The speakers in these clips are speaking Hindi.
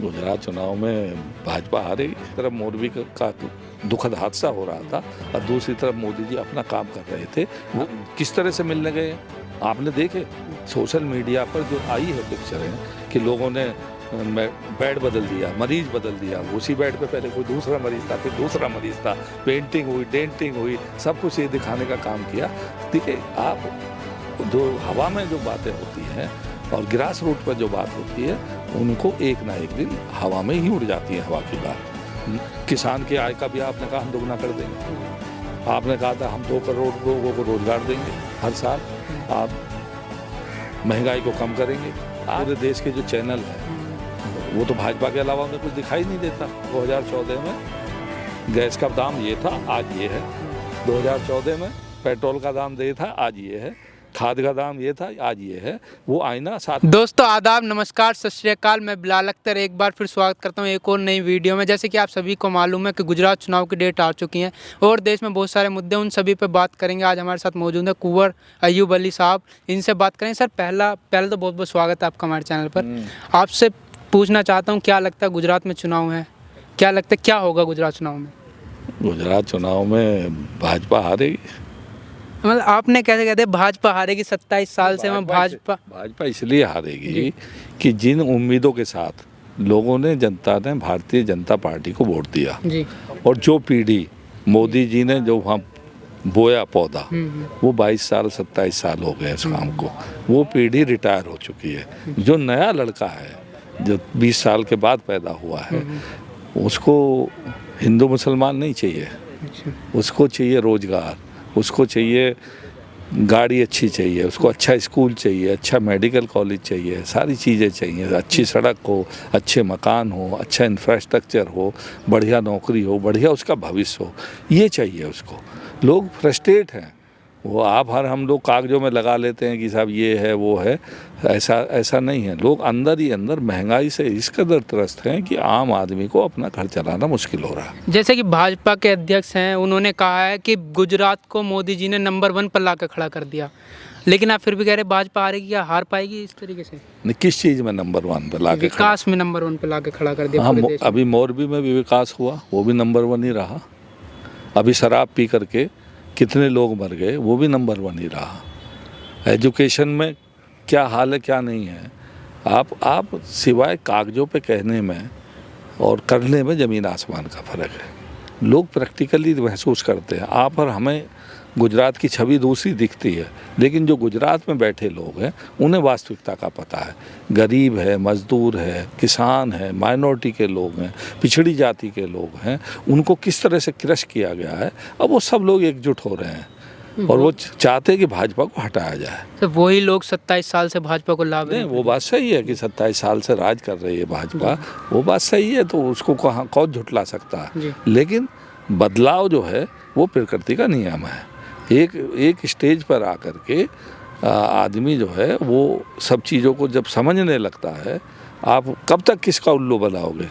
गुजरात चुनाव में भाजपा हारेगी। एक तरफ मोरबी का दुखद हादसा हो रहा था और दूसरी तरफ मोदी जी अपना काम कर रहे थे। वो किस तरह से मिलने गए आपने देखे सोशल मीडिया पर जो आई है पिक्चर है कि लोगों ने बेड बदल दिया, मरीज बदल दिया, उसी बेड पे पहले कोई दूसरा मरीज था, फिर दूसरा मरीज था, पेंटिंग हुई, डेंटिंग हुई, सब कुछ ये दिखाने का काम किया। देखिए आप जो हवा में जो बातें होती हैं और ग्रास रूट पर जो बात होती है उनको एक ना एक दिन हवा में ही उड़ जाती है हवा की बात। किसान की आय का भी आपने कहा हम दोगुना कर देंगे, आपने कहा था हम 2 करोड़ लोगों को रोजगार देंगे हर साल, आप महंगाई को कम करेंगे। पूरे देश के जो चैनल है वो तो भाजपा के अलावा उन्हें कुछ दिखाई नहीं देता। 2014 में गैस का दाम ये था, आज ये है। 2014 में पेट्रोल का दाम ये था, आज ये है। खाद का दाम ये था, आज ये है। वो आईना साथ। दोस्तों आदाब, नमस्कार, सत श्री अकाल। मैं बिलाल अख्तर एक बार फिर स्वागत करता हूं एक और नई वीडियो में। जैसे कि आप सभी को मालूम है कि गुजरात चुनाव की डेट आ चुकी है और देश में बहुत सारे मुद्दे, उन सभी पे बात करेंगे। आज हमारे साथ मौजूद है कुंवर अय्यूब अली साहब, इनसे बात करेंगे। सर पहले तो बहुत बहुत स्वागत है आपका हमारे चैनल पर। आपसे पूछना चाहता हूँ, क्या लगता है गुजरात में चुनाव है, क्या लगता है क्या होगा गुजरात चुनाव में? गुजरात चुनाव में भाजपा हारेगी। मतलब आपने कैसे कहते भाजपा हारेगी? 27 साल से मैं भाजपा इसलिए हारेगी कि जिन उम्मीदों के साथ लोगों ने, जनता ने भारतीय जनता पार्टी को वोट दिया जी, और जो पीढ़ी मोदी जी ने जो वहाँ बोया पौधा, वो 22 साल 27 साल हो गए इस काम को, वो पीढ़ी रिटायर हो चुकी है। जो नया लड़का है जो 20 साल के बाद पैदा हुआ है उसको हिंदू मुसलमान नहीं चाहिए, उसको चाहिए रोजगार, उसको चाहिए गाड़ी अच्छी चाहिए, उसको अच्छा स्कूल चाहिए, अच्छा मेडिकल कॉलेज चाहिए, सारी चीज़ें चाहिए, अच्छी सड़क हो, अच्छे मकान हो, अच्छा इंफ्रास्ट्रक्चर हो, बढ़िया नौकरी हो, बढ़िया उसका भविष्य हो, ये चाहिए उसको। लोग फ्रस्ट्रेट हैं, वो हम लोग कागजों में लगा लेते हैं कि साहब ये है वो है, ऐसा नहीं है। लोग अंदर ही अंदर महंगाई से इस कदर त्रस्त हैं कि आम आदमी को अपना घर चलाना मुश्किल हो रहा है। जैसे कि भाजपा के अध्यक्ष हैं, उन्होंने कहा है कि गुजरात को मोदी जी ने नंबर 1 पर ला कर खड़ा कर दिया, लेकिन आप फिर भी कह रहे भाजपा हारेगी या हार पाएगी इस तरीके से? नहीं, किस चीज़ में नंबर 1 पर ला के? विकास में नंबर 1 पर ला के खड़ा कर दिया। हाँ, अभी मोरबी में भी विकास हुआ, वो भी नंबर 1 ही रहा। अभी शराब पी करके कितने लोग मर गए, वो भी नंबर 1 ही रहा। एजुकेशन में क्या हाल है क्या नहीं है, आप सिवाय कागजों पे कहने में और करने में ज़मीन आसमान का फ़र्क है। लोग प्रैक्टिकली महसूस करते हैं। आप और हमें गुजरात की छवि दूसरी दिखती है, लेकिन जो गुजरात में बैठे लोग हैं उन्हें वास्तविकता का पता है। गरीब है, मजदूर है, किसान है, माइनॉरिटी के लोग हैं, पिछड़ी जाति के लोग हैं, उनको किस तरह से क्रश किया गया है। अब वो सब लोग एकजुट हो रहे हैं और वो चाहते हैं कि भाजपा को हटाया जाए। तो वही लोग 27 साल से भाजपा को लाभ नहीं, वो बात सही है कि 27 साल से राज कर रही है भाजपा, वो बात सही है, तो उसको कौन झुटला सकता है। लेकिन बदलाव जो है वो प्रकृति का नियम है। एक स्टेज पर आकर के आदमी जो है वो सब चीज़ों को जब समझने लगता है, आप कब तक किसका उल्लू बनाओगे?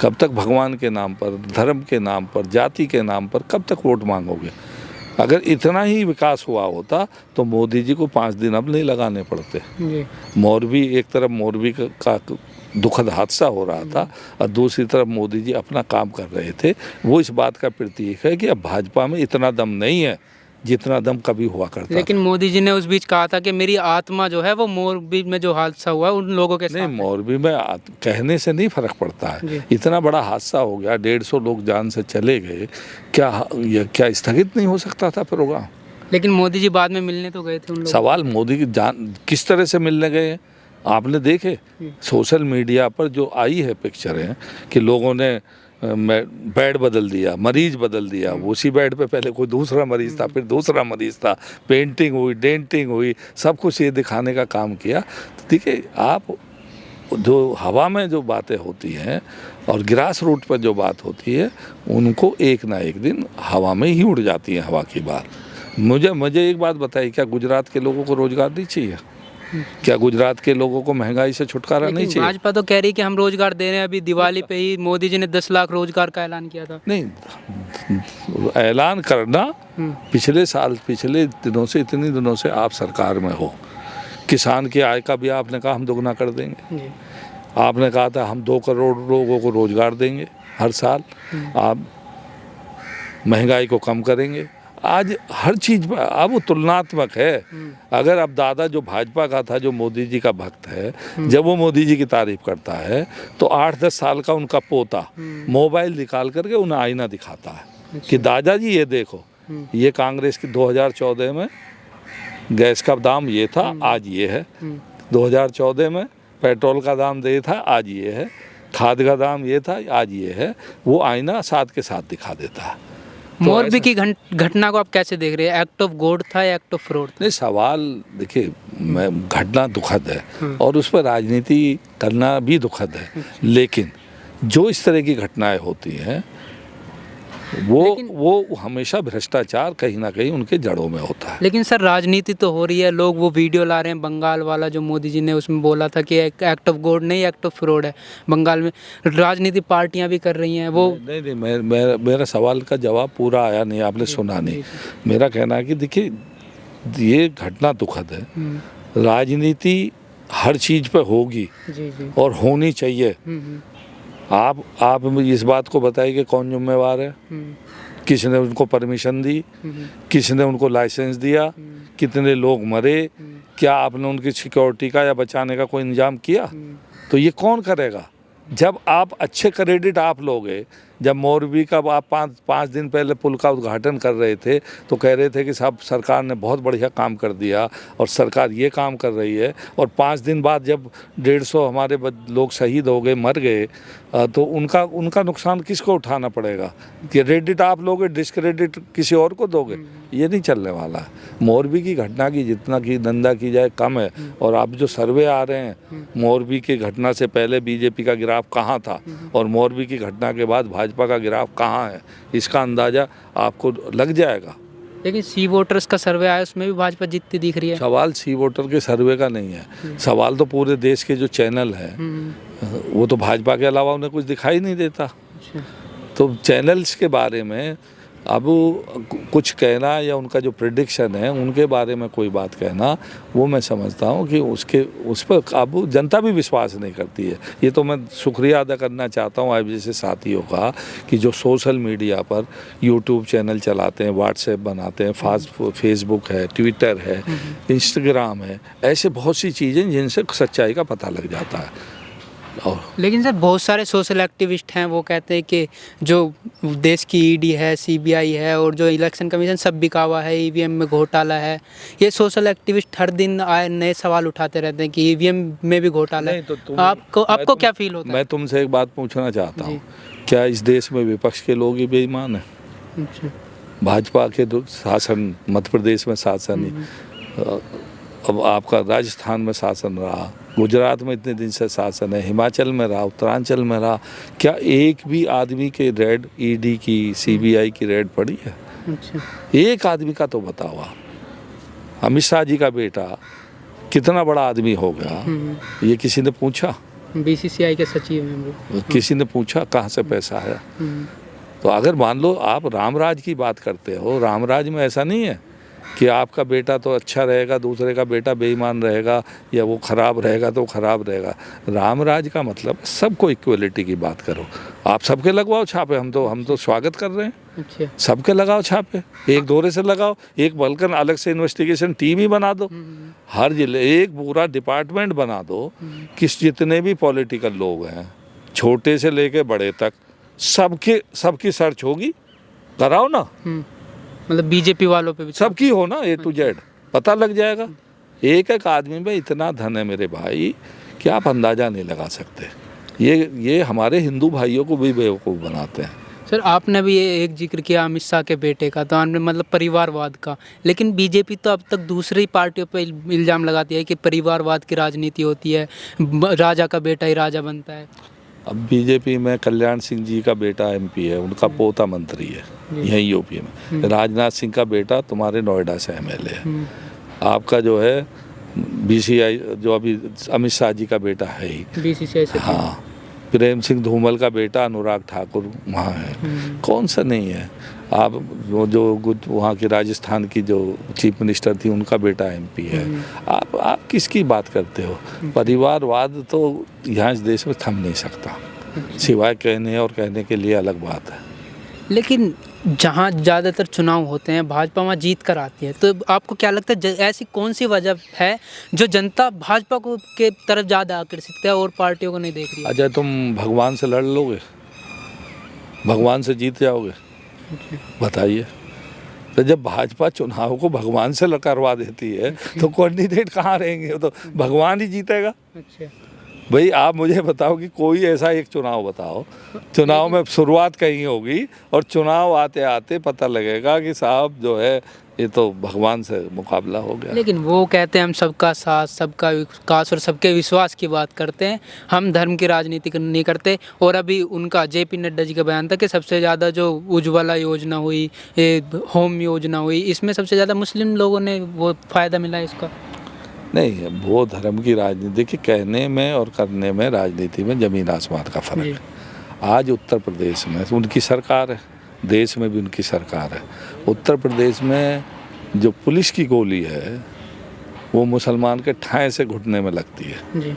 कब तक भगवान के नाम पर, धर्म के नाम पर, जाति के नाम पर कब तक वोट मांगोगे? अगर इतना ही विकास हुआ होता तो मोदी जी को 5 दिन अब नहीं लगाने पड़ते। मोरबी, एक तरफ मोरबी का दुखद हादसा हो रहा था और दूसरी तरफ मोदी जी अपना काम कर रहे थे। वो इस बात का प्रतीक है कि अब भाजपा में इतना दम नहीं है जितना दम कभी हुआ करता। लेकिन मोदी जी ने उस बीच कहा था कि मेरी आत्मा जो है वो मोरबी में जो हादसा हुआ उन लोगों के साथ। नहीं, मोरबी में कहने से नहीं फर्क पड़ता है। इतना बड़ा हादसा हो गया, 150 लोग जान से चले गए, क्या स्थगित नहीं हो सकता था प्रोग्राम? लेकिन मोदी जी बाद में मिलने तो गए थे उन लोगों। सवाल मोदी की जान किस तरह से मिलने गए आपने देखे सोशल मीडिया पर जो आई है पिक्चर है कि लोगों ने बेड बदल दिया, मरीज बदल दिया, उसी बेड पे पहले कोई दूसरा मरीज था, फिर दूसरा मरीज था, पेंटिंग हुई, डेंटिंग हुई, सब कुछ ये दिखाने का काम किया। तो देखिए आप जो हवा में जो बातें होती हैं और ग्रास रूट पर जो बात होती है उनको एक ना एक दिन हवा में ही उड़ जाती है हवा की बात। मुझे एक बात बताइए, क्या गुजरात के लोगों को रोजगार नहीं चाहिए? क्या गुजरात के लोगों को महंगाई से छुटकारा नहीं चाहिए? भाजपा तो कह रही कि हम रोजगार दे रहे हैं। अभी दिवाली पे ही मोदी जी ने 10 लाख रोजगार का ऐलान किया था। नहीं, ऐलान करना पिछले दिनों से, इतने दिनों से आप सरकार में हो, किसान की आय का भी आपने कहा हम दोगुना कर देंगे। आपने कहा था हम 2 करोड़ लोगों को रोजगार देंगे हर साल, आप महंगाई को कम करेंगे। आज हर चीज पर अब वो तुलनात्मक है। अगर अब दादा जो भाजपा का था, जो मोदी जी का भक्त है, जब वो मोदी जी की तारीफ करता है तो 8-10 साल का उनका पोता मोबाइल निकाल करके उन्हें आईना दिखाता है कि दादाजी ये देखो, ये कांग्रेस की 2014 में गैस का दाम ये था, आज ये है। 2014 में पेट्रोल का दाम ये था, आज ये है। खाद का दाम ये था, आज ये है। वो आईना साथ के साथ दिखा देता है। मोरबी की घटना को आप कैसे देख रहे हैं? एक्ट ऑफ गॉड था या एक्ट ऑफ फ्रॉड? नहीं, सवाल देखिए, घटना दुखद है और उस पर राजनीति करना भी दुखद है, लेकिन जो इस तरह की घटनाएं होती हैं वो हमेशा भ्रष्टाचार कहीं ना कहीं उनके जड़ों में होता है। लेकिन सर राजनीति तो हो रही है, लोग वो वीडियो ला रहे हैं बंगाल वाला जो मोदी जी ने उसमें बोला था कि एक्ट ऑफ गॉड नहीं, एक्ट ऑफ फ्रॉड है। बंगाल में राजनीति पार्टियां भी कर रही हैं वो। नहीं, मेरा सवाल का जवाब पूरा आया नहीं, आपने सुना नहीं। मेरा कहना है कि देखिए, ये घटना दुखद है। राजनीति हर चीज पे होगी और होनी चाहिए। आप इस बात को बताइए कि कौन जिम्मेवार है, किसने उनको परमिशन दी, किसने उनको लाइसेंस दिया, कितने लोग मरे, क्या आपने उनकी सिक्योरिटी का या बचाने का कोई इंतजाम किया? तो ये कौन करेगा? जब आप अच्छे क्रेडिट आप लोगे, जब मोरबी का आप पाँच दिन पहले पुल का उद्घाटन कर रहे थे तो कह रहे थे कि साहब सरकार ने बहुत बढ़िया काम कर दिया और सरकार ये काम कर रही है, और 5 दिन बाद जब 150 हमारे लोग शहीद हो गए, मर गए, तो उनका नुकसान किसको उठाना पड़ेगा? क्रेडिट आप लोगे, डिस्क्रेडिट किसी और को दोगे? ये नहीं चलने वाला है। मोरबी की घटना की जितना की निंदा की जाए कम है। और आप जो सर्वे आ रहे हैं, मोरबी की घटना से पहले बीजेपी का गिराफ कहाँ था और मोरबी की घटना के बाद भाजपा का गिराफ कहाँ है, इसका अंदाजा आपको लग जाएगा। लेकिन सी वोटर्स का सर्वे आया, उसमें भी भाजपा जीतती दिख रही है। सवाल सी वोटर के सर्वे का नहीं है, सवाल तो पूरे देश के जो चैनल हैं वो तो भाजपा के अलावा उन्हें कुछ दिखाई नहीं देता। तो चैनल्स के बारे में अब कुछ कहना या उनका जो प्रेडिक्शन है उनके बारे में कोई बात कहना, वो मैं समझता हूँ कि उस पर अब जनता भी विश्वास नहीं करती है। ये तो मैं शुक्रिया अदा करना चाहता हूँ आप जैसे साथियों का कि जो सोशल मीडिया पर यूट्यूब चैनल चलाते हैं, व्हाट्सएप बनाते हैं, फेसबुक है, ट्विटर है, इंस्टाग्राम है, ऐसे बहुत सी चीज़ें जिनसे सच्चाई का पता लग जाता है। लेकिन सर बहुत सारे सोशल एक्टिविस्ट हैं, वो कहते हैं कि जो देश की ईडी है, सीबीआई है और जो इलेक्शन कमीशन सब बिका हुआ है, ईवीएम में घोटाला है। ये सोशल एक्टिविस्ट हर दिन आए नए सवाल उठाते रहते हैं कि ईवीएम में भी घोटाला है। तो आपको क्या फील होता है? मैं तुमसे एक बात पूछना चाहता हूँ, क्या इस देश में विपक्ष के लोग ही बेईमान हैं? अच्छा। भाजपा के शासन, मध्य प्रदेश में शासन, अब आपका राजस्थान में शासन रहा, गुजरात में इतने दिन से शासन है, हिमाचल में रहा, उत्तरांचल में रहा, क्या एक भी आदमी के रेड, ईडी की, सीबीआई की रेड पड़ी है? अच्छा। एक आदमी का तो बताओ आप। अमित शाह जी का बेटा कितना बड़ा आदमी हो गया, ये किसी ने पूछा? बीसीसीआई के सचिव हैं वो। किसी ने पूछा कहाँ से पैसा है? तो अगर मान लो आप रामराज की बात करते हो, रामराज में ऐसा नहीं है कि आपका बेटा तो अच्छा रहेगा, दूसरे का बेटा बेईमान रहेगा, या वो खराब रहेगा तो खराब रहेगा। रामराज का मतलब सबको इक्वलिटी की बात करो। आप सबके लगवाओ छापे, हम तो स्वागत कर रहे हैं। अच्छा। सबके लगाओ छापे, एक दोरे से लगाओ, एक बल्कि अलग से इन्वेस्टिगेशन टीम ही बना दो, हर जिले एक पूरा डिपार्टमेंट बना दो कि जितने भी पॉलिटिकल लोग हैं, छोटे से लेके बड़े तक, सबकी सर्च होगी, कराओ ना। मतलब बीजेपी वालों पे भी सबकी हो ना, A to Z पता लग जाएगा। एक आदमी में इतना धन है मेरे भाई कि आप अंदाज़ा नहीं लगा सकते। ये हमारे हिंदू भाइयों को भी बेवकूफ़ बनाते हैं। सर आपने भी ये एक जिक्र किया अमित शाह के बेटे का, तो आपने मतलब परिवारवाद का, लेकिन बीजेपी तो अब तक दूसरी पार्टियों पे इल्ज़ाम लगाती है कि परिवारवाद की राजनीति होती है, राजा का बेटा ही राजा बनता है। अब बीजेपी में कल्याण सिंह जी का बेटा MP है, उनका पोता मंत्री है यहीं यूपी में। राजनाथ सिंह का बेटा तुम्हारे नोएडा से MLA है। आपका जो है BCI जो अभी अमित शाह जी का बेटा है ही, BCCI से। हाँ, प्रेम सिंह धूमल का बेटा अनुराग ठाकुर वहाँ है, कौन सा नहीं है। आप जो वहाँ की राजस्थान की जो चीफ मिनिस्टर थी उनका बेटा MP है। आप किसकी बात करते हो? परिवारवाद तो यहाँ इस देश में थम नहीं सकता, सिवाय कहने और कहने के लिए अलग बात है। लेकिन जहाँ ज़्यादातर चुनाव होते हैं भाजपा वहाँ जीत कर आती है, तो आपको क्या लगता है ऐसी कौन सी वजह है जो जनता भाजपा को के तरफ ज़्यादा आकर्षित है और पार्टियों को नहीं देख रही है? अच्छा, तुम भगवान से लड़ लोगे, भगवान से जीत जाओगे? बताइए। तो जब भाजपा चुनाव को भगवान से करवा देती है तो कैंडिडेट कहाँ रहेंगे? तो भगवान ही जीतेगा। अच्छा, भाई आप मुझे बताओ कि कोई ऐसा एक चुनाव बताओ, चुनाव में शुरुआत कहीं होगी और चुनाव आते आते पता लगेगा कि साहब जो है ये तो भगवान से मुकाबला हो गया। लेकिन वो कहते हैं हम सबका साथ, सबका विकास और सबके विश्वास की बात करते हैं, हम धर्म की राजनीति नहीं करते। और अभी उनका JP नड्डा जी का बयान था कि सबसे ज़्यादा जो उज्ज्वला योजना हुई, होम योजना हुई, इसमें सबसे ज़्यादा मुस्लिम लोगों ने वो फ़ायदा मिला इसका। नहीं, वो धर्म की राजनीति, देखिए कहने में और करने में राजनीति में ज़मीन आसमान का फर्क है। आज उत्तर प्रदेश में उनकी सरकार है, देश में भी उनकी सरकार है। उत्तर प्रदेश में जो पुलिस की गोली है वो मुसलमान के ठाए से घुटने में लगती है जी।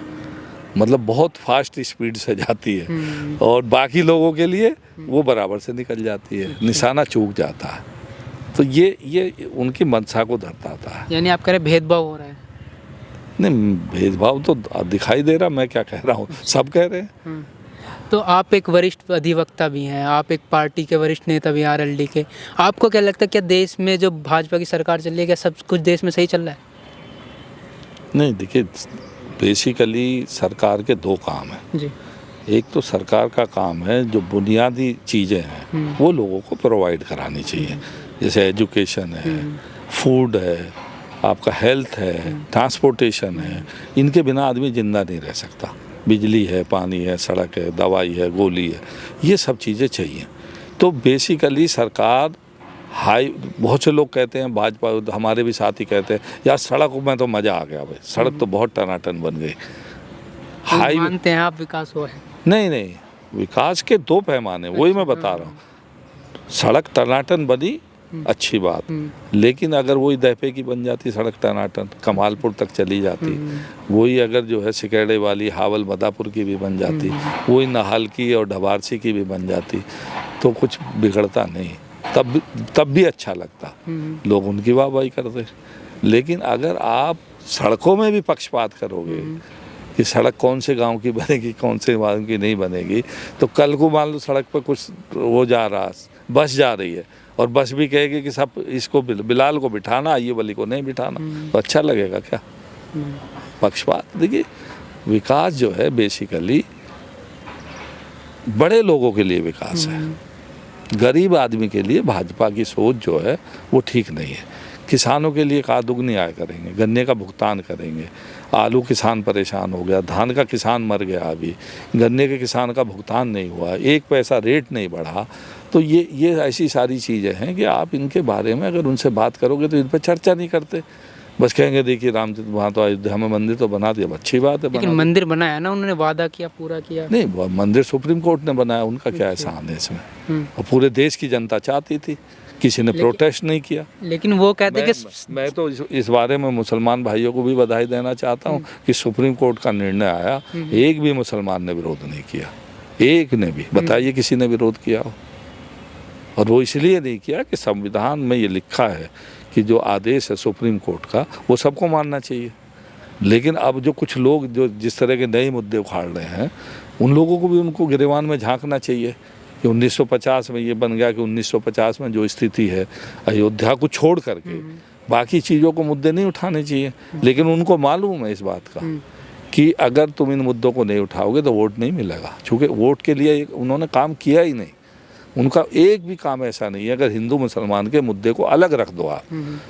मतलब बहुत फास्ट स्पीड से जाती है और बाकी लोगों के लिए वो बराबर से निकल जाती है, निशाना चूक जाता है। तो ये उनकी मंशा को दर्शाता है। यानी आप कह रहे भेदभाव हो रहा है? नहीं, भेदभाव तो दिखाई दे रहा, मैं क्या कह रहा हूँ, सब कह रहे हैं। तो आप एक वरिष्ठ अधिवक्ता भी हैं, आप एक पार्टी के वरिष्ठ नेता भी RLD के, आपको क्या लगता है क्या देश में जो भाजपा की सरकार चल रही है क्या सब कुछ देश में सही चल रहा है? नहीं, देखिए बेसिकली सरकार के दो काम हैं जी। एक तो सरकार का काम है जो बुनियादी चीज़ें हैं वो लोगों को प्रोवाइड करानी चाहिए, जैसे एजुकेशन है, फूड है, आपका हेल्थ है, ट्रांसपोर्टेशन है। इनके बिना आदमी ज़िंदा नहीं रह सकता। बिजली है, पानी है, सड़क है, दवाई है, गोली है, ये सब चीज़ें चाहिए। तो बेसिकली सरकार बहुत से लोग कहते हैं, भाजपा हमारे भी साथी कहते हैं यार सड़क में तो मज़ा आ गया भाई, सड़क तो बहुत टनाटन बन गई। हाईवे मानते हैं आप विकास हुआ है? नहीं, विकास के दो पैमाने, वही मैं बता रहा हूँ। सड़क टनाटन बनी, अच्छी बात, लेकिन अगर वही दहपे की बन जाती सड़क टनाटन, कमालपुर तक चली जाती, वही अगर जो है सिकेड़े वाली हावल मदापुर की भी बन जाती, वही नाहल की और ढबारसी की भी बन जाती, तो कुछ बिगड़ता नहीं, तब भी अच्छा लगता, लोग उनकी वाहवाही करते। लेकिन अगर आप सड़कों में भी पक्षपात करोगे कि सड़क कौन से गांव की बनेगी, कौन से गांव की नहीं बनेगी, तो कल को मान लो सड़क पर कुछ वो जा रहा, बस जा रही है और बस भी कहेगी कि सब इसको बिलाल को बिठाना, ये वाली को नहीं बिठाना, तो अच्छा लगेगा क्या? पक्षपात। देखिए विकास जो है बेसिकली बड़े लोगों के लिए विकास है, गरीब आदमी के लिए भाजपा की सोच जो है वो ठीक नहीं है। किसानों के लिए का दुगनी आय करेंगे, गन्ने का भुगतान करेंगे, आलू किसान परेशान हो गया, धान का किसान मर गया, अभी गन्ने के किसान का भुगतान नहीं हुआ, 1 पैसा रेट नहीं बढ़ा। तो ये ऐसी सारी चीज़ें हैं कि आप इनके बारे में अगर उनसे बात करोगे तो इन पर चर्चा नहीं करते, बस कहेंगे देखिए रामचंद्र वहाँ तो अयोध्या में मंदिर तो बना दिया, अच्छी बात है। लेकिन मंदिर बनाया ना उन्होंने, वादा किया, पूरा किया नहीं, मंदिर सुप्रीम कोर्ट ने बनाया, उनका क्या एहसान है इसमें? और पूरे देश की जनता चाहती थी, किसी ने प्रोटेस्ट नहीं किया। लेकिन वो कहते कि मैं तो इस बारे में मुसलमान भाइयों को भी बधाई देना चाहता हूँ कि सुप्रीम कोर्ट का निर्णय आया, एक भी मुसलमान ने विरोध नहीं किया, एक ने भी, बताइए किसी ने विरोध किया हो? और वो इसलिए नहीं किया कि संविधान में ये लिखा है कि जो आदेश है सुप्रीम कोर्ट का वो सबको मानना चाहिए। लेकिन अब जो कुछ लोग जो जिस तरह के नए मुद्दे उखाड़ रहे हैं, उन लोगों को भी उनको गिरेबान में झांकना चाहिए कि 1950 में ये बन गया कि 1950 में जो स्थिति है अयोध्या को छोड़ करके बाकी चीज़ों को मुद्दे नहीं उठाने चाहिए। लेकिन उनको मालूम है इस बात का कि अगर तुम इन मुद्दों को नहीं उठाओगे तो वोट नहीं मिलेगा, चूँकि वोट के लिए उन्होंने काम किया ही नहीं। उनका एक भी काम ऐसा नहीं है, अगर हिंदू मुसलमान के मुद्दे को अलग रख दो आप,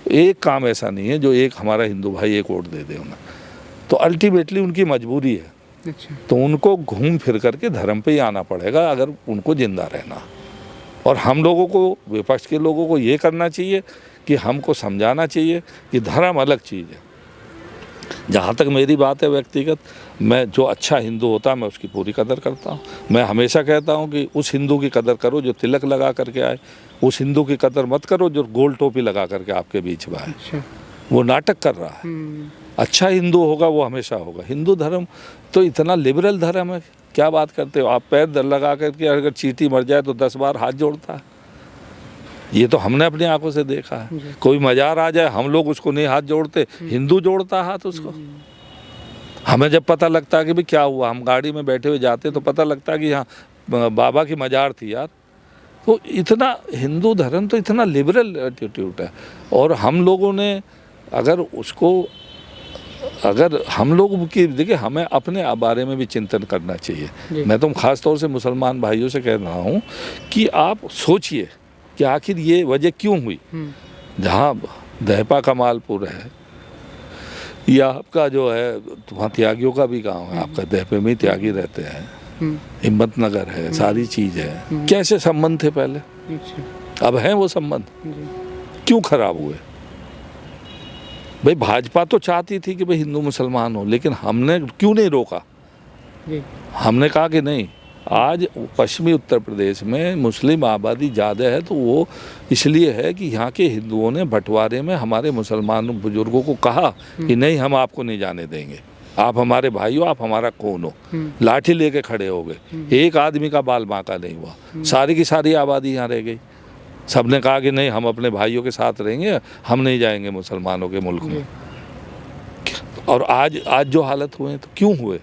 एक काम ऐसा नहीं है जो एक हमारा हिंदू भाई एक वोट दे दे उन्हें, तो अल्टीमेटली उनकी मजबूरी है। अच्छा। तो उनको घूम फिर करके धर्म पे ही आना पड़ेगा अगर उनको जिंदा रहना। और हम लोगों को, विपक्ष के लोगों को ये करना चाहिए कि हमको समझाना चाहिए कि धर्म अलग चीज़ है। जहाँ तक मेरी बात है व्यक्तिगत, मैं जो अच्छा हिंदू होता है मैं उसकी पूरी कदर करता हूँ। मैं हमेशा कहता हूँ कि उस हिंदू की कदर करो जो तिलक लगा करके आए, उस हिंदू की कदर मत करो जो गोल टोपी लगा करके आपके बीच में आए। अच्छा। वो नाटक कर रहा है। अच्छा हिंदू होगा वो हमेशा होगा। हिंदू धर्म तो इतना लिबरल धर्म है, क्या बात करते हो आप। पैर लगा करके अगर चींटी मर जाए तो 10 बार हाथ जोड़ता है। ये तो हमने अपनी आंखों से देखा है। कोई मजार आ जाए हम लोग उसको नहीं हाथ जोड़ते, हिंदू जोड़ता हाथ उसको। हमें जब पता लगता है कि भाई क्या हुआ, हम गाड़ी में बैठे हुए जाते तो पता लगता है कि यहाँ बाबा की मजार थी यार। तो इतना हिंदू धर्म तो इतना लिबरल एटीट्यूड है। और हम लोगों ने अगर उसको, अगर हम लोग की देखिए, हमें अपने बारे में भी चिंतन करना चाहिए। मैं तो ख़ास तौर से मुसलमान भाइयों से कह रहा हूँ कि आप सोचिए कि आखिर ये वजह क्यों हुई। जहाँ दहपा कमालपुर है या आपका जो है वहाँ त्यागियों का भी गांव है, आपका दहपे में त्यागी रहते हैं, हिम्मतनगर है, सारी चीज़ है। कैसे संबंध थे पहले, अब हैं वो संबंध, क्यों खराब हुए। भाई भाजपा तो चाहती थी कि भाई हिंदू मुसलमान हो, लेकिन हमने क्यों नहीं रोका। हमने कहा कि नहीं, आज पश्चिमी उत्तर प्रदेश में मुस्लिम आबादी ज़्यादा है तो वो इसलिए है कि यहाँ के हिंदुओं ने बंटवारे में हमारे मुसलमान बुजुर्गों को कहा कि नहीं हम आपको नहीं जाने देंगे, आप हमारे भाई हो, आप हमारा कौन हो। लाठी लेके खड़े हो गए, एक आदमी का बाल बांका नहीं हुआ, सारी की सारी आबादी यहाँ रह गई। सबने कहा कि नहीं हम अपने भाइयों के साथ रहेंगे, हम नहीं जाएंगे मुसलमानों के मुल्क में। और आज जो हालत हुए तो क्यों हुए,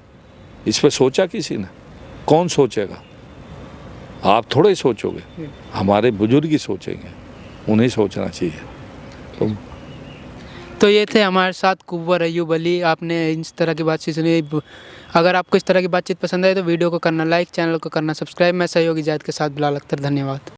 इस पर सोचा किसी ने? कौन सोचेगा? आप थोड़े ही सोचोगे, हमारे बुजुर्ग ही सोचेंगे, उन्हें सोचना चाहिए। तो ये थे हमारे साथ कुंवर अय्यूब अली। आपने इस तरह की बातचीत सुनी। अगर आपको इस तरह की बातचीत पसंद आए तो वीडियो को करना लाइक, चैनल को करना सब्सक्राइब। मैं सहयोगी जायद के साथ बिलाल अख्तर, धन्यवाद।